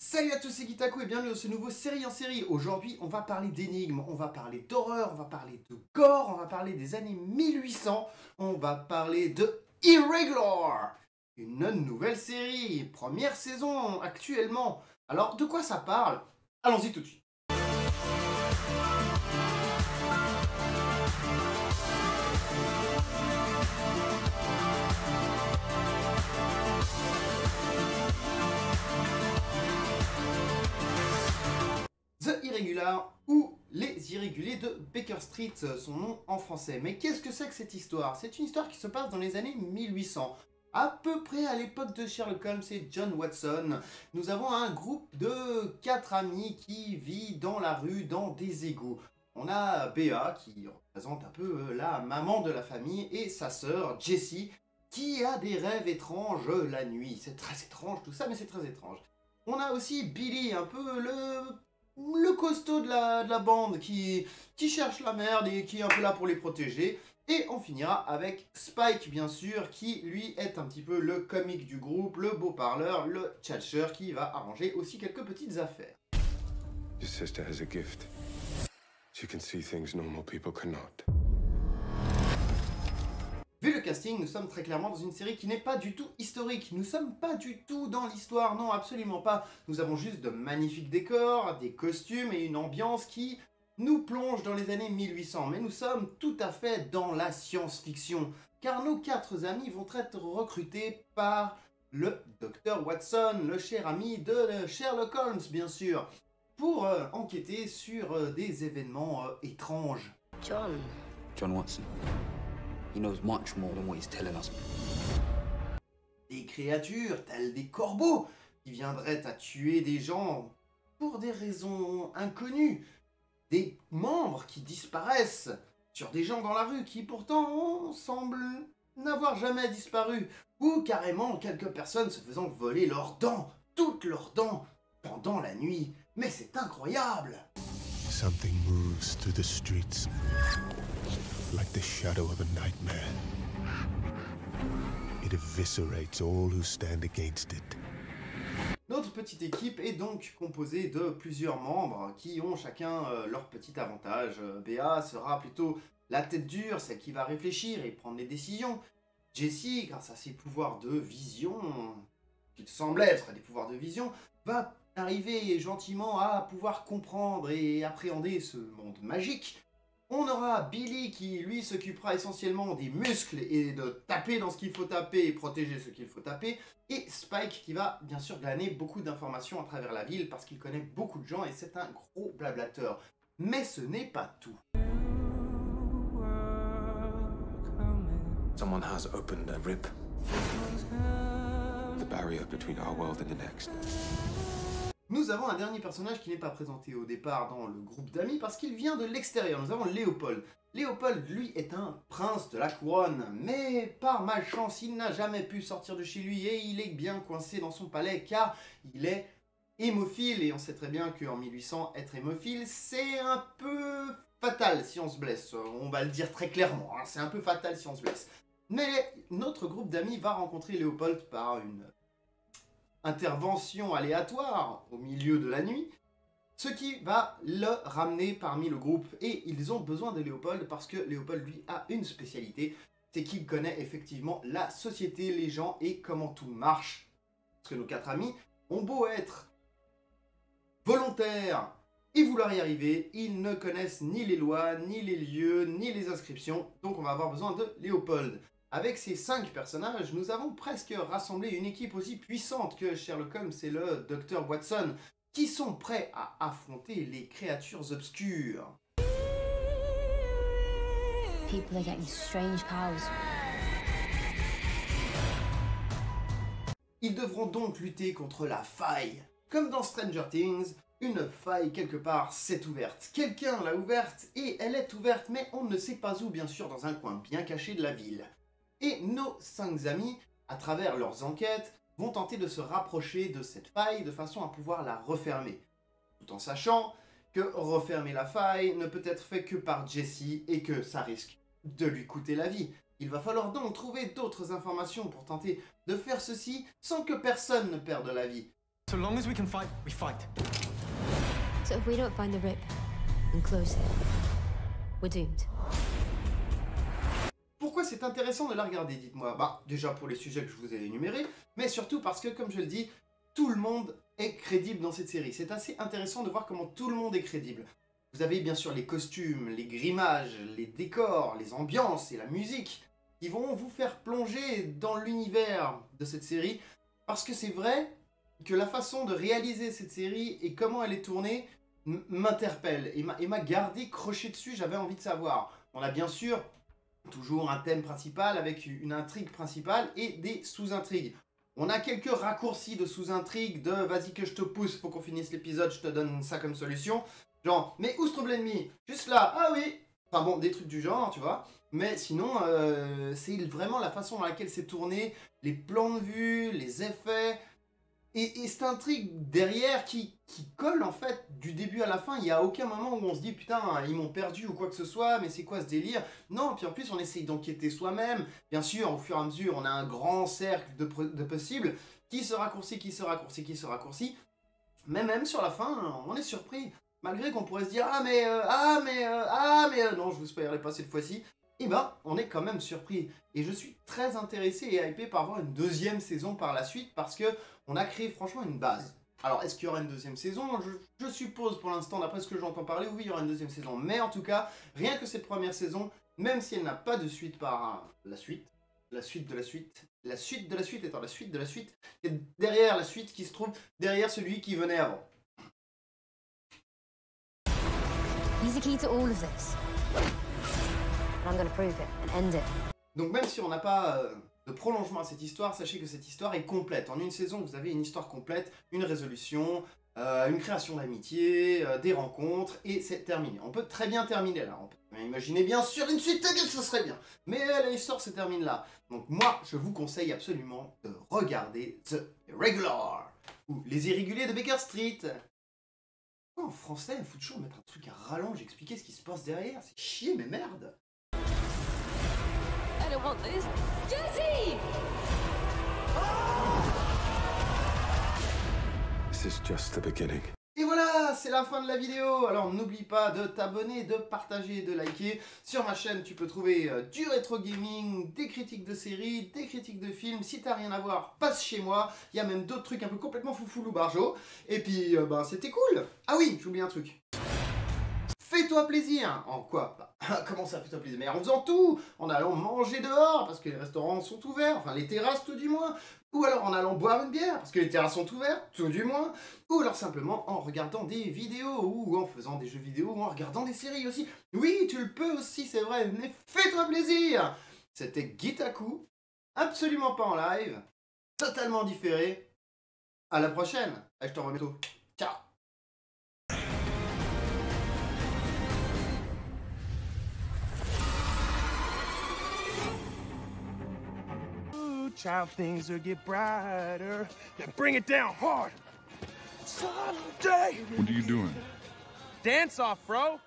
Salut à tous, c'est Gitaku et bienvenue dans ce nouveau série en série. Aujourd'hui, on va parler d'énigmes, on va parler d'horreur, on va parler de gore, on va parler des années 1800, on va parler de Irregular, une nouvelle série, première saison actuellement. Alors, de quoi ça parle? Allons-y tout de suite. The Irregular ou Les Irréguliers de Baker Street, son nom en français. Mais qu'est-ce que c'est que cette histoire? C'est une histoire qui se passe dans les années 1800. À peu près à l'époque de Sherlock Holmes et John Watson, nous avons un groupe de 4 amis qui vit dans la rue, dans des égouts. On a Béa, qui représente un peu la maman de la famille, et sa sœur, Jessie, qui a des rêves étranges la nuit. C'est très étrange tout ça, mais c'est très étrange. On a aussi Billy, un peu le costaud de la bande qui cherche la merde et qui est un peu là pour les protéger. Et on finira avec Spike, bien sûr, qui lui est un petit peu le comique du groupe, le beau parleur, le tchatcheur qui va arranger aussi quelques petites affaires. Your sister has a gift. She can see things normal people cannot. Vu le casting, nous sommes très clairement dans une série qui n'est pas du tout historique. Nous sommes pas du tout dans l'histoire, non, absolument pas. Nous avons juste de magnifiques décors, des costumes et une ambiance qui nous plonge dans les années 1800. Mais nous sommes tout à fait dans la science-fiction, car nos 4 amis vont être recrutés par le Dr Watson, le cher ami de Sherlock Holmes, bien sûr, pour enquêter sur des événements étranges. John Watson. He knows much more than what he's telling us. Des créatures telles des corbeaux qui viendraient à tuer des gens pour des raisons inconnues. Des membres qui disparaissent sur des gens dans la rue qui pourtant semblent n'avoir jamais disparu. Ou carrément quelques personnes se faisant voler leurs dents, toutes leurs dents, pendant la nuit. Mais c'est incroyable! Something moves through the streets, like the shadow of a nightmare. It eviscerates all who stand against it. Notre petite équipe est donc composée de plusieurs membres qui ont chacun leur petit avantage. Béa sera plutôt la tête dure, celle qui va réfléchir et prendre les décisions. Jessie, grâce à ses pouvoirs de vision, qui semblent être des pouvoirs de vision, va arriver gentiment à pouvoir comprendre et appréhender ce monde magique. On aura Billy qui, lui, s'occupera essentiellement des muscles et de taper dans ce qu'il faut taper et protéger ce qu'il faut taper. Et Spike qui va, bien sûr, glaner beaucoup d'informations à travers la ville parce qu'il connaît beaucoup de gens et c'est un gros blablateur. Mais ce n'est pas tout. Someone has opened a rip. The barrier between our world and the next. Nous avons un dernier personnage qui n'est pas présenté au départ dans le groupe d'amis parce qu'il vient de l'extérieur. Nous avons Léopold. Léopold, lui, est un prince de la couronne, mais par malchance, il n'a jamais pu sortir de chez lui et il est bien coincé dans son palais car il est hémophile. Et on sait très bien qu'en 1800, être hémophile, c'est un peu fatal si on se blesse. On va le dire très clairement, hein, c'est un peu fatal si on se blesse. Mais notre groupe d'amis va rencontrer Léopold par une intervention aléatoire au milieu de la nuit, ce qui va le ramener parmi le groupe. Et ils ont besoin de Léopold parce que Léopold, lui, a une spécialité, c'est qu'il connaît effectivement la société, les gens et comment tout marche. Parce que nos 4 amis ont beau être volontaires et vouloir y arriver, ils ne connaissent ni les lois, ni les lieux, ni les inscriptions, donc on va avoir besoin de Léopold. Avec ces 5 personnages, nous avons presque rassemblé une équipe aussi puissante que Sherlock Holmes et le Dr Watson, qui sont prêts à affronter les créatures obscures. People are getting strange powers. Ils devront donc lutter contre la faille. Comme dans Stranger Things, une faille quelque part s'est ouverte. Quelqu'un l'a ouverte et elle est ouverte, mais on ne sait pas où, bien sûr, dans un coin bien caché de la ville. Et nos 5 amis, à travers leurs enquêtes, vont tenter de se rapprocher de cette faille de façon à pouvoir la refermer. Tout en sachant que refermer la faille ne peut être fait que par Jessie et que ça risque de lui coûter la vie. Il va falloir donc trouver d'autres informations pour tenter de faire ceci sans que personne ne perde la vie. So long as we can fight, we fight. So if we don't find the rip and close it, we're doomed. Pourquoi c'est intéressant de la regarder, dites-moi? Bah, déjà pour les sujets que je vous ai énumérés, mais surtout parce que, comme je le dis, tout le monde est crédible dans cette série. C'est assez intéressant de voir comment tout le monde est crédible. Vous avez bien sûr les costumes, les grimages, les décors, les ambiances et la musique qui vont vous faire plonger dans l'univers de cette série, parce que c'est vrai que la façon de réaliser cette série et comment elle est tournée m'interpelle et m'a gardé croché dessus, j'avais envie de savoir. On a bien sûr toujours un thème principal avec une intrigue principale et des sous-intrigues. On a quelques raccourcis de sous-intrigues, de vas-y que je te pousse, faut qu'on finisse l'épisode, je te donne ça comme solution. Genre, mais où se trouve l'ennemi? Juste là, ah oui. Enfin bon, des trucs du genre, tu vois. Mais sinon, c'est vraiment la façon dans laquelle c'est tourné, les plans de vue, les effets, et cette intrigue derrière qui colle en fait du début à la fin. Il n'y a aucun moment où on se dit putain, ils m'ont perdu ou quoi que ce soit, mais c'est quoi ce délire? Non, puis en plus on essaye d'enquêter soi-même. Bien sûr, au fur et à mesure, on a un grand cercle de possibles qui se raccourcit, qui se raccourcit, qui se raccourcit. Mais même sur la fin, on est surpris. Malgré qu'on pourrait se dire non, je vous spoilerai pas cette fois-ci. Et ben, on est quand même surpris. Et je suis très intéressé et hypé par voir une deuxième saison par la suite parce que on a créé franchement une base. Alors, est-ce qu'il y aura une deuxième saison? Je suppose pour l'instant, d'après ce que j'entends parler, oui, il y aura une deuxième saison. Mais en tout cas, rien que cette première saison, même si elle n'a pas de suite par la suite de la suite, la suite de la suite étant la suite de la suite, et derrière la suite qui se trouve derrière celui qui venait avant. He's the key to all of this. And I'm gonna prove it and end it. Donc même si on n'a pas de prolongement à cette histoire, sachez que cette histoire est complète. En une saison, vous avez une histoire complète, une résolution, une création d'amitié, des rencontres, et c'est terminé. On peut très bien terminer là. On peut imaginer bien sûr une suite, ce serait bien. Mais l'histoire se termine là. Donc moi, je vous conseille absolument de regarder The Irregular, ou Les Irréguliers de Baker Street. En français, il faut toujours mettre un truc à rallonge, expliquer ce qui se passe derrière. C'est chier, mais merde. I don't want this. Jesse! This is just the beginning. Et voilà, c'est la fin de la vidéo. Alors n'oublie pas de t'abonner, de partager, de liker. Sur ma chaîne, tu peux trouver du rétro gaming, des critiques de séries, des critiques de films. Si t'as rien à voir, passe chez moi. Il y a même d'autres trucs un peu complètement foufou barjo. Et puis, c'était cool. Ah oui, j'oublie un truc. Fais-toi plaisir. En quoi? Comment ça, fais-toi plaisir? Mais en faisant tout, en allant manger dehors, parce que les restaurants sont ouverts, enfin les terrasses tout du moins, ou alors en allant boire une bière, parce que les terrasses sont ouvertes, tout du moins, ou alors simplement en regardant des vidéos, ou en faisant des jeux vidéo, ou en regardant des séries aussi. Oui, tu le peux aussi, c'est vrai, mais fais-toi plaisir. C'était Gitaku, absolument pas en live, totalement différé. À la prochaine. Allez, je te revois bientôt. Ciao. Child, things will get brighter. Now bring it down hard. Someday. What are you doing? Dance off, bro.